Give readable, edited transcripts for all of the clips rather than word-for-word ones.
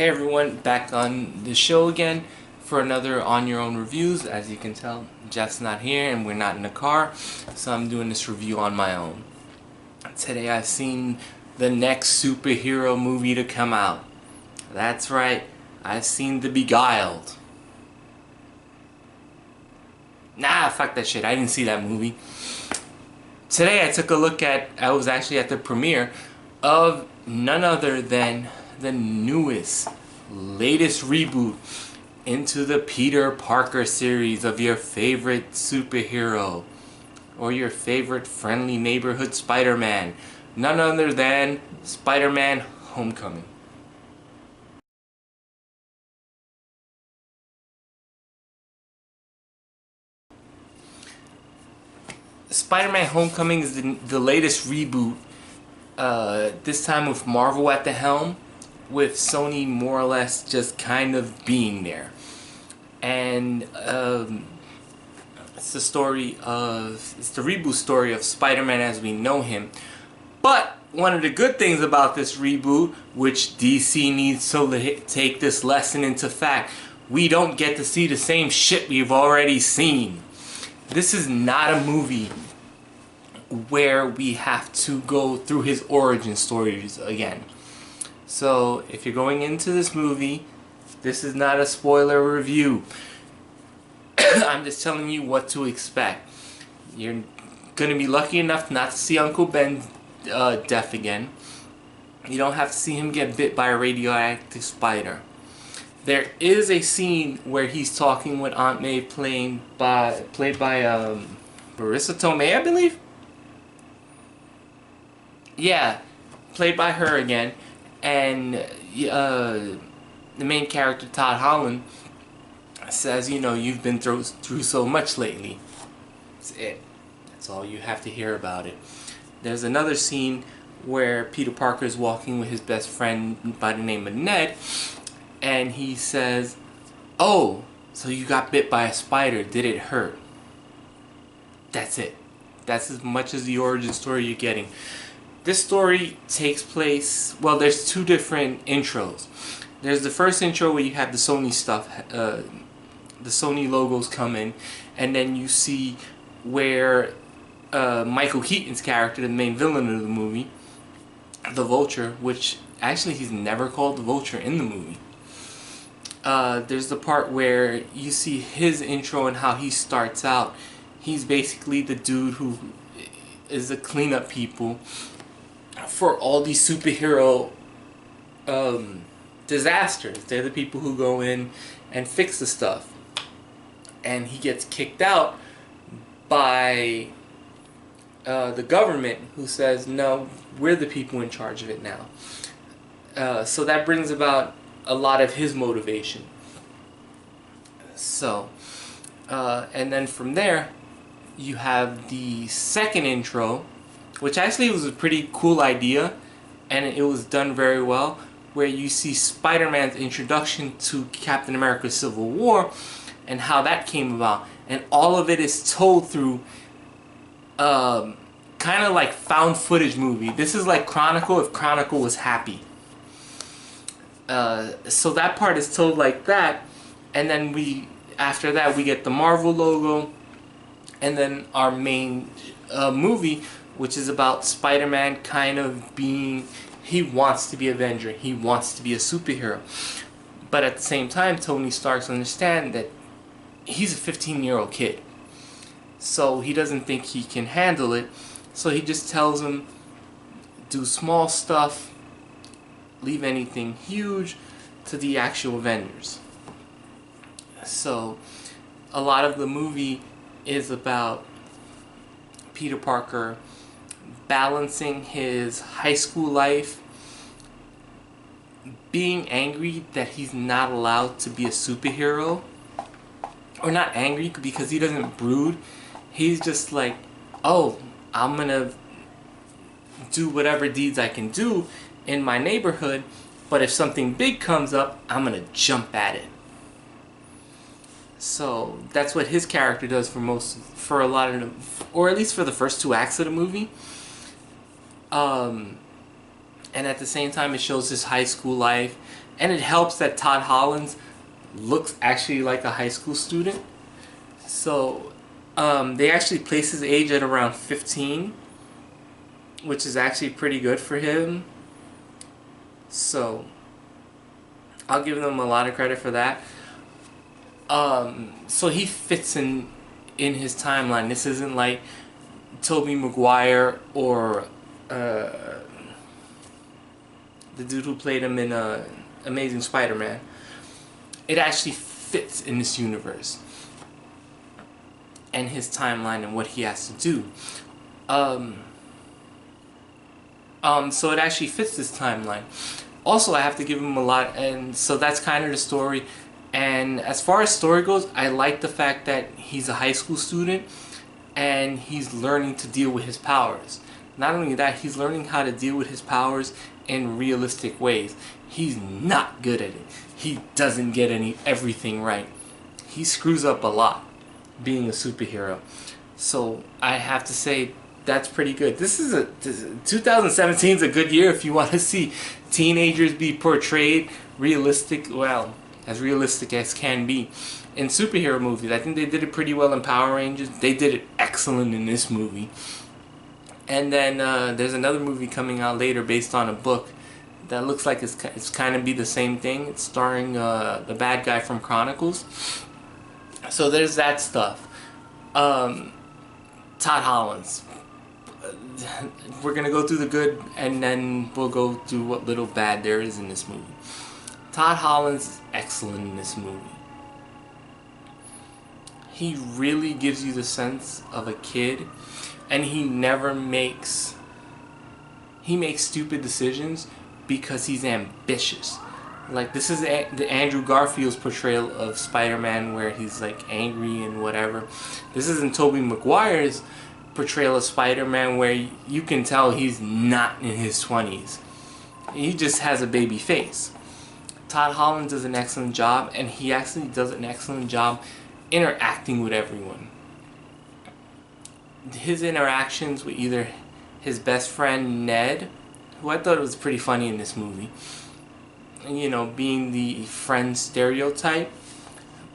Hey everyone, back on the show again for another On Your Own reviews. As you can tell, Jeff's not here and we're not in the car, so I'm doing this review on my own. Today I've seen the next superhero movie to come out. That's right, I've seen The Beguiled. Nah, fuck that shit, I didn't see that movie. Today I was actually at the premiere of none other than the newest, latest reboot into the Peter Parker series of your favorite superhero or your favorite friendly neighborhood Spider-Man. None other than Spider-Man Homecoming. Spider-Man Homecoming is the latest reboot, this time with Marvel at the helm, with Sony more or less just kind of being there. And it's the reboot story of Spider-Man as we know him. But one of the good things about this reboot, which DC needs to take this lesson into fact, we don't get to see the same shit we've already seen. This is not a movie where we have to go through his origin stories again. So if you're going into this movie, this is not a spoiler review. I'm just telling you what to expect. You're going to be lucky enough not to see Uncle Ben death again. You don't have to see him get bit by a radioactive spider. There is a scene where he's talking with Aunt May, played by Marissa Tomei, I believe. Yeah, played by her again, and the main character Todd Holland says, you know, you've been through so much lately. That's it. That's all you have to hear about it. There's another scene where Peter Parker is walking with his best friend by the name of Ned, and he says, "Oh, so you got bit by a spider. Did it hurt?" That's it. That's as much as the origin story you're getting. This story takes place, well, there's two different intros. There's the first intro where you have the Sony stuff, the Sony logos come in, and then you see where Michael Keaton's character, the main villain of the movie, the Vulture, which actually he's never called the Vulture in the movie. There's the part where you see his intro and how he starts out. He's basically the dude who is the cleanup people for all these superhero disasters. They're the people who go in and fix the stuff. And he gets kicked out by the government, who says, no, we're the people in charge of it now. So that brings about a lot of his motivation. So, and then from there, you have the second intro, which actually was a pretty cool idea, and it was done very well, where you see Spider-Man's introduction to Captain America Civil War and how that came about. And all of it is told through kind of like found footage movie. This is like Chronicle if Chronicle was happy. So that part is told like that, and then after that we get the Marvel logo, and then our main movie, which is about Spider-Man kind of being, he wants to be Avenger, he wants to be a superhero, but at the same time Tony Stark's understand that he's a 15-year-old kid, so he doesn't think he can handle it, so he just tells him, do small stuff, leave anything huge to the actual Avengers. So a lot of the movie is about Peter Parker balancing his high school life, being angry that he's not allowed to be a superhero, or not angry because he doesn't brood, he's just like, oh, I'm gonna do whatever deeds I can do in my neighborhood, but if something big comes up, I'm gonna jump at it. So that's what his character does for a lot of the, or at least for the first two acts of the movie. And at the same time, it shows his high school life, And it helps that Todd Holland looks actually like a high school student. So they actually place his age at around 15, which is actually pretty good for him. So I'll give them a lot of credit for that. So he fits in his timeline. This isn't like Tobey Maguire or the dude who played him in Amazing Spider-Man. It actually fits in this universe and his timeline and what he has to do. So it actually fits this timeline. Also, I have to give him a lot, and so that's kind of the story. And as far as story goes, I like the fact that he's a high school student and he's learning to deal with his powers. Not only that, he's learning how to deal with his powers in realistic ways. He's not good at it. He doesn't get everything right. He screws up a lot being a superhero. So I have to say that's pretty good. 2017 is a good year if you want to see teenagers be portrayed realistic, well, as realistic as can be in superhero movies. I think they did it pretty well in Power Rangers. They did it excellent in this movie. And then there's another movie coming out later based on a book that looks like it's kind of be the same thing. It's starring the bad guy from Chronicles. So there's that stuff. Todd Holland. We're gonna go through the good and then we'll go through what little bad there is in this movie. Todd Holland's excellent in this movie. He really gives you the sense of a kid, and he never makes stupid decisions because he's ambitious. Like, this is the Andrew Garfield's portrayal of Spider-Man where he's like angry and whatever. This isn't Tobey Maguire's portrayal of Spider-Man where you can tell he's not in his 20s. He just has a baby face. Todd Holland does an excellent job, and he actually does an excellent job interacting with everyone. His interactions with either his best friend Ned, who I thought was pretty funny in this movie, and, you know, being the friend stereotype,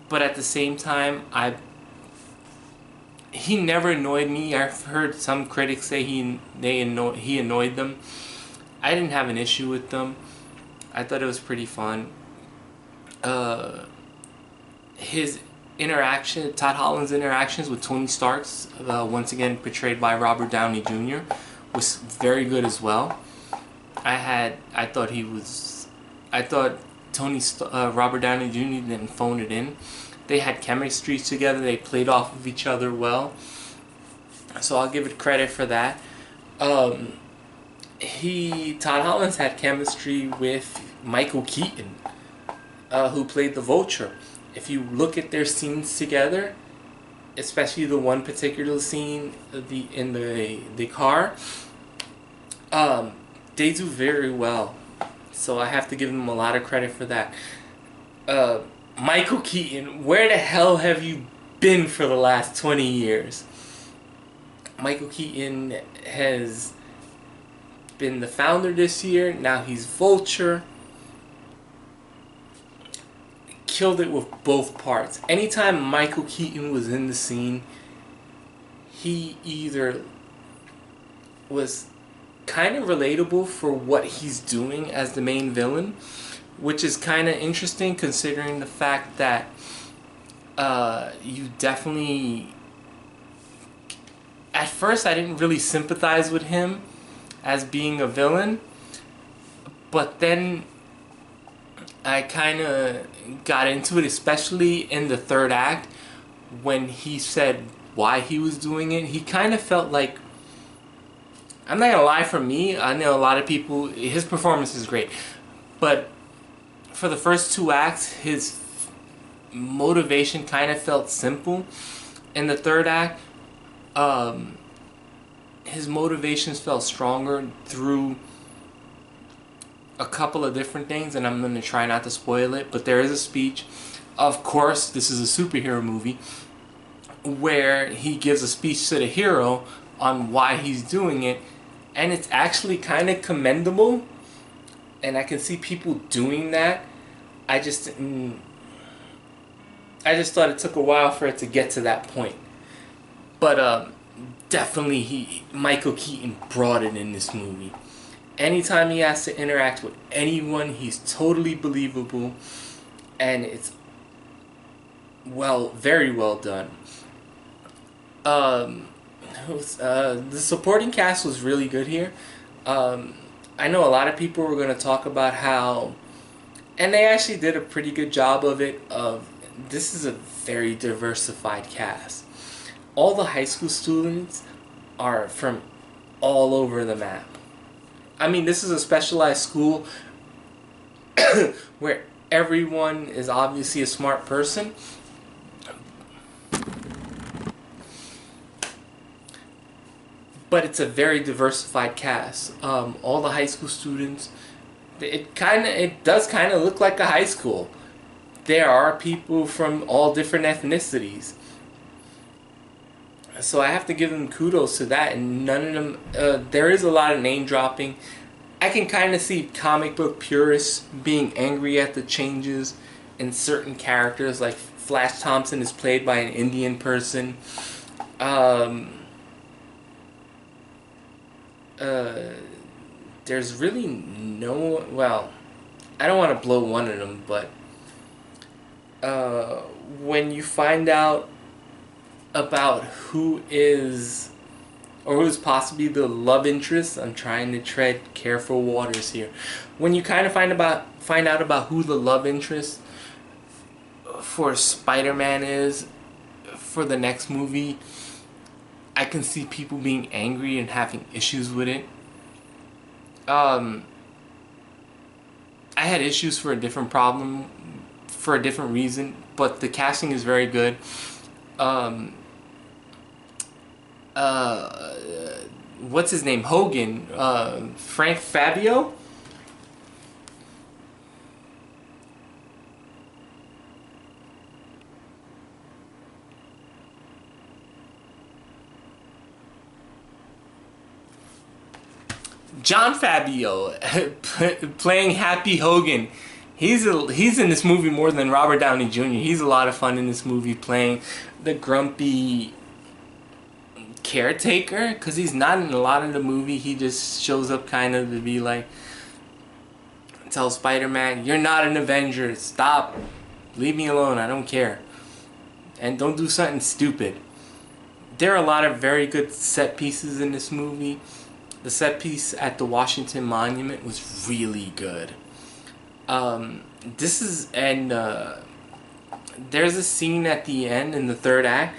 but at the same time, he never annoyed me. I've heard some critics say he annoyed them. I didn't have an issue with them. I thought it was pretty fun. His interaction, Todd Holland's interactions with Tony Stark's, once again portrayed by Robert Downey Jr., was very good as well. I thought Robert Downey Jr. didn't phone it in. They had chemistry together. They played off of each other well. So I'll give it credit for that. Todd Holland's had chemistry with Michael Keaton, who played the Vulture. If you look at their scenes together, especially the one particular scene in the car, they do very well. So I have to give them a lot of credit for that. Michael Keaton, where the hell have you been for the last 20 years? Michael Keaton has been the Founder this year. Now he's Vulture. Killed it with both parts. Anytime Michael Keaton was in the scene, he either was kind of relatable for what he's doing as the main villain, which is kind of interesting considering the fact that you definitely... At first I didn't really sympathize with him as being a villain, but then I kind of got into it, especially in the third act when he said why he was doing it. He kind of felt like, I'm not gonna lie, for me, I know a lot of people, his performance is great, but for the first two acts, his motivation kind of felt simple. In the third act, his motivations felt stronger through a couple of different things, and I'm going to try not to spoil it, but there is a speech. Of course, this is a superhero movie, where he gives a speech to the hero on why he's doing it, and it's actually kind of commendable. and I can see people doing that. I just didn't. I just thought it took a while for it to get to that point. But definitely, Michael Keaton brought it in this movie. Anytime he has to interact with anyone, he's totally believable, and it's very well done. The supporting cast was really good here. I know a lot of people were going to talk about how, and they actually did a pretty good job of it. This is a very diversified cast. All the high school students are from all over the map. I mean, this is a specialized school where everyone is obviously a smart person. But it's a very diversified cast. All the high school students, it does kind of look like a high school. There are people from all different ethnicities. So I have to give them kudos to that, and none of them, there is a lot of name dropping. I can kind of see comic book purists being angry at the changes in certain characters, like Flash Thompson is played by an Indian person. There's really no, well, I don't want to blow one of them, but when you find out about who is, or who's possibly the love interest, I'm trying to tread careful waters here. When you kind of find out about who the love interest for Spider-Man is for the next movie, I can see people being angry and having issues with it. I had issues for a different problem, for a different reason, but the casting is very good. What's his name? Hogan, Frank Fabio. John Fabio playing Happy Hogan. He's in this movie more than Robert Downey Jr. He's a lot of fun in this movie playing the grumpy caretaker, because he's not in a lot of the movie. He just shows up kind of to be like, tell Spider-Man, you're not an Avenger, stop, leave me alone, I don't care, and don't do something stupid. There are a lot of very good set pieces in this movie. The set piece at the Washington Monument was really good. There's a scene at the end in the third act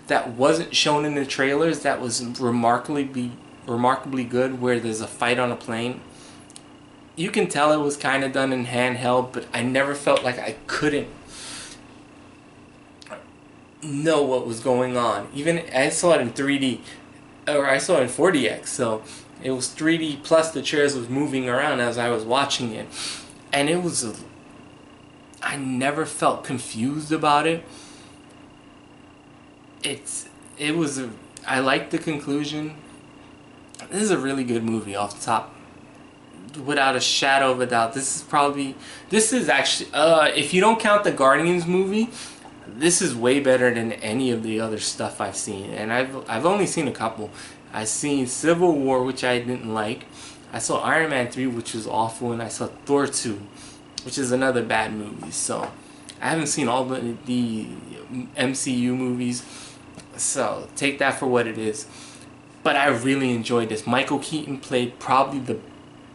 that wasn't shown in the trailers that was remarkably good, where there's a fight on a plane. You can tell it was kind of done in handheld, but I never felt like I couldn't know what was going on. Even I saw it in 3D, or I saw it in 4DX, so it was 3D plus the chairs was moving around as I was watching it, and I never felt confused about it. I liked the conclusion. This is a really good movie off the top, without a shadow of a doubt. This is actually, if you don't count the Guardians movie, this is way better than any of the other stuff I've seen, and I've only seen a couple. I've seen Civil War, which I didn't like. I saw Iron Man 3, which was awful, and I saw Thor 2, which is another bad movie. So I haven't seen all the MCU movies, so take that for what it is. But I really enjoyed this. Michael Keaton played probably the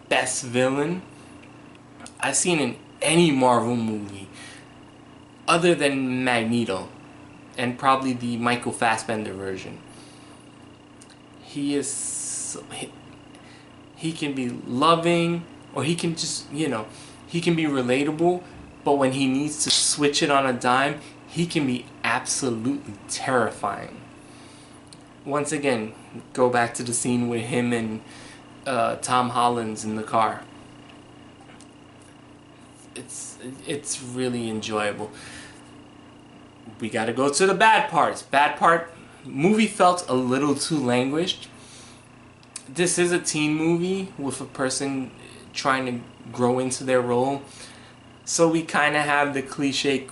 best villain I've seen in any Marvel movie, other than Magneto, and probably the Michael Fassbender version. He can be loving, or he can just, he can be relatable, but when he needs to switch it on a dime, he can be absolutely terrifying. Once again, go back to the scene with him and Tom Holland's in the car. It's really enjoyable. We gotta go to the bad parts. Bad part, movie felt a little too languished. This is a teen movie with a person trying to grow into their role. So we kind of have the cliche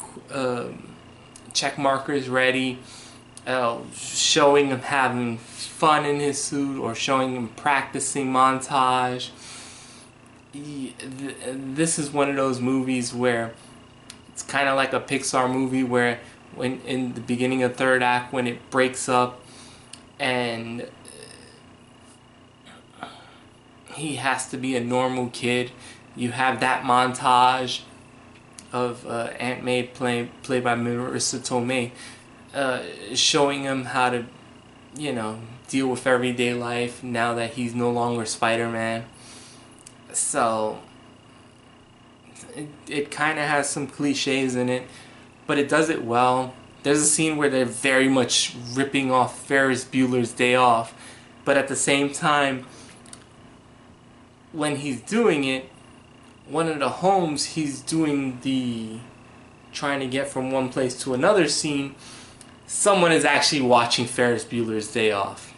check markers ready, showing him having fun in his suit or showing him practicing montage. This is one of those movies where it's kind of like a Pixar movie where when in the beginning of third act when it breaks up and he has to be a normal kid, you have that montage of Aunt May played by Marissa Tomei, showing him how to, you know, deal with everyday life now that he's no longer Spider-Man. So it kind of has some cliches in it, but it does it well. There's a scene where they're very much ripping off Ferris Bueller's Day Off, but at the same time, when he's doing it, one of the homes he's doing the trying to get from one place to another scene, someone is actually watching Ferris Bueller's Day Off.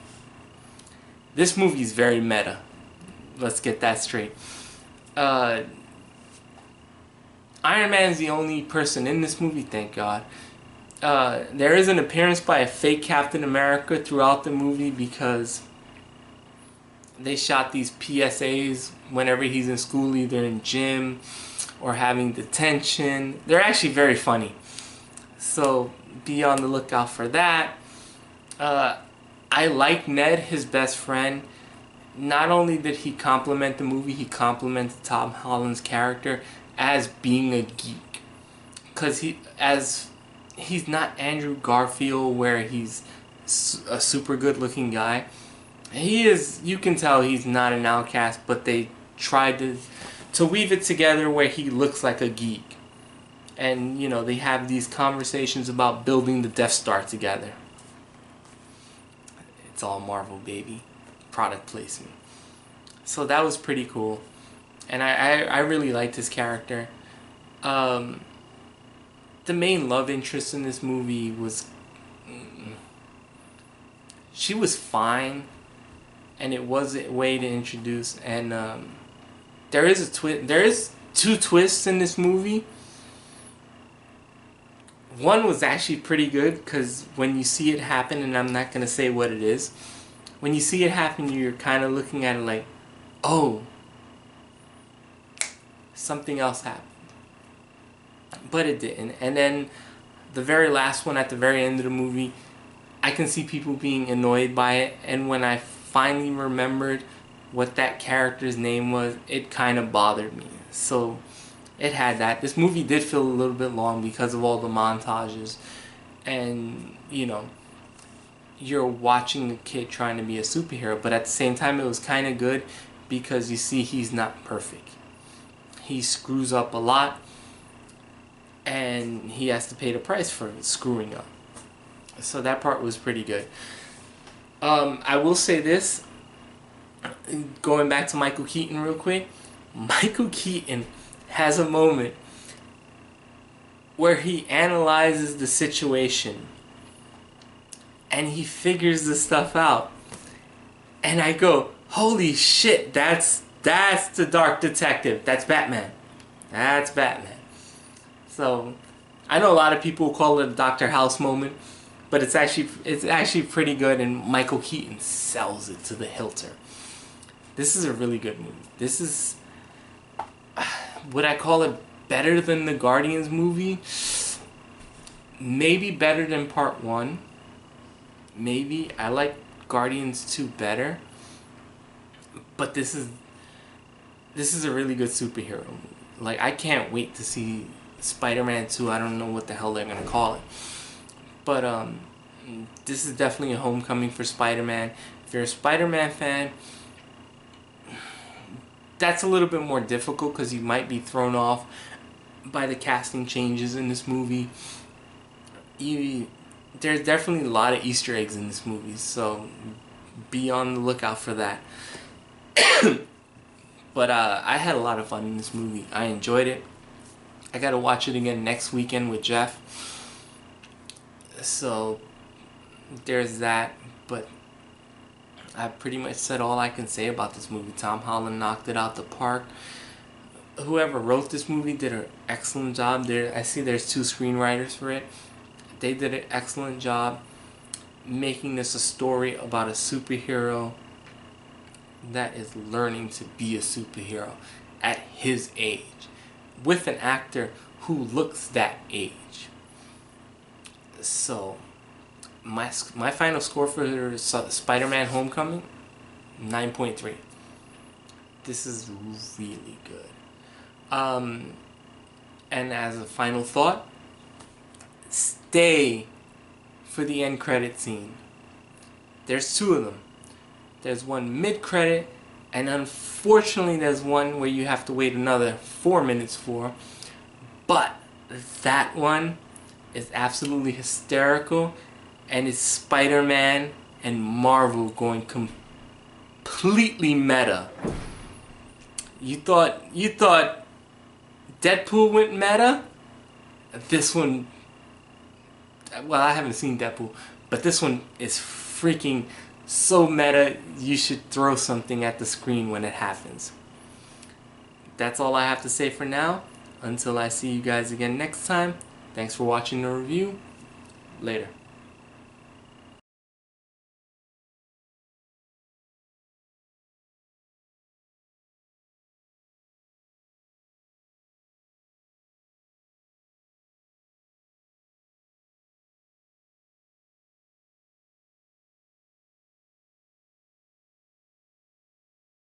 This movie is very meta. Let's get that straight. Iron Man is the only person in this movie, thank God. There is an appearance by a fake Captain America throughout the movie because they shot these PSAs whenever he's in school, either in gym or having detention. They're actually very funny. So be on the lookout for that. I like Ned, his best friend. Not only did he compliment the movie, he complimented Tom Holland's character as being a geek. Because he's not Andrew Garfield where he's a super good looking guy. He is, you can tell he's not an outcast, but they tried to weave it together where he looks like a geek. And, you know, they have these conversations about building the Death Star together. It's all Marvel, baby. Product placement. So that was pretty cool. And I really liked his character. The main love interest in this movie was... she was fine. And it was a way to introduce, and there is a twist. There is 2 twists in this movie. One was actually pretty good because when you see it happen, and I'm not gonna say what it is, when you see it happen, you're kind of looking at it like, oh, something else happened, but it didn't. And then the very last one at the very end of the movie, I can see people being annoyed by it, and when I finally remembered what that character's name was, it kind of bothered me. So it had that. This movie did feel a little bit long because of all the montages, and you know, you're watching a kid trying to be a superhero, but at the same time it was kind of good because you see he's not perfect. He screws up a lot and he has to pay the price for screwing up. So that part was pretty good. I will say this, going back to Michael Keaton real quick. Michael Keaton has a moment where he analyzes the situation and he figures the stuff out. And I go, holy shit, that's the Dark Detective. That's Batman. That's Batman. So, I know a lot of people call it a Dr. House moment. But it's actually pretty good, and Michael Keaton sells it to the hilt. This is a really good movie. This is, would I call it better than the Guardians movie? Maybe better than Part 1. Maybe. I like Guardians 2 better. But this is a really good superhero movie. Like, I can't wait to see Spider-Man 2. I don't know what the hell they're going to call it. But this is definitely a homecoming for Spider-Man. If you're a Spider-Man fan, that's a little bit more difficult because you might be thrown off by the casting changes in this movie. There's definitely a lot of Easter eggs in this movie, so be on the lookout for that. But I had a lot of fun in this movie. I enjoyed it. I gotta watch it again next weekend with Jeff. So there's that. But I pretty much said all I can say about this movie. Tom Holland knocked it out the park. Whoever wrote this movie did an excellent job. I see there's 2 screenwriters for it. They did an excellent job making this a story about a superhero that is learning to be a superhero at his age, with an actor who looks that age. So my final score for Spider-Man Homecoming, 9.3. This is really good. And as a final thought, stay for the end credit scene. There's 2 of them. There's one mid-credit, and unfortunately there's one where you have to wait another 4 minutes for. But that one is absolutely hysterical, and it's Spider-Man and Marvel going completely meta. You thought Deadpool went meta? This one, well, I haven't seen Deadpool, but this one is freaking so meta, you should throw something at the screen when it happens. That's all I have to say for now. Until I see you guys again next time, thanks for watching the review. Later.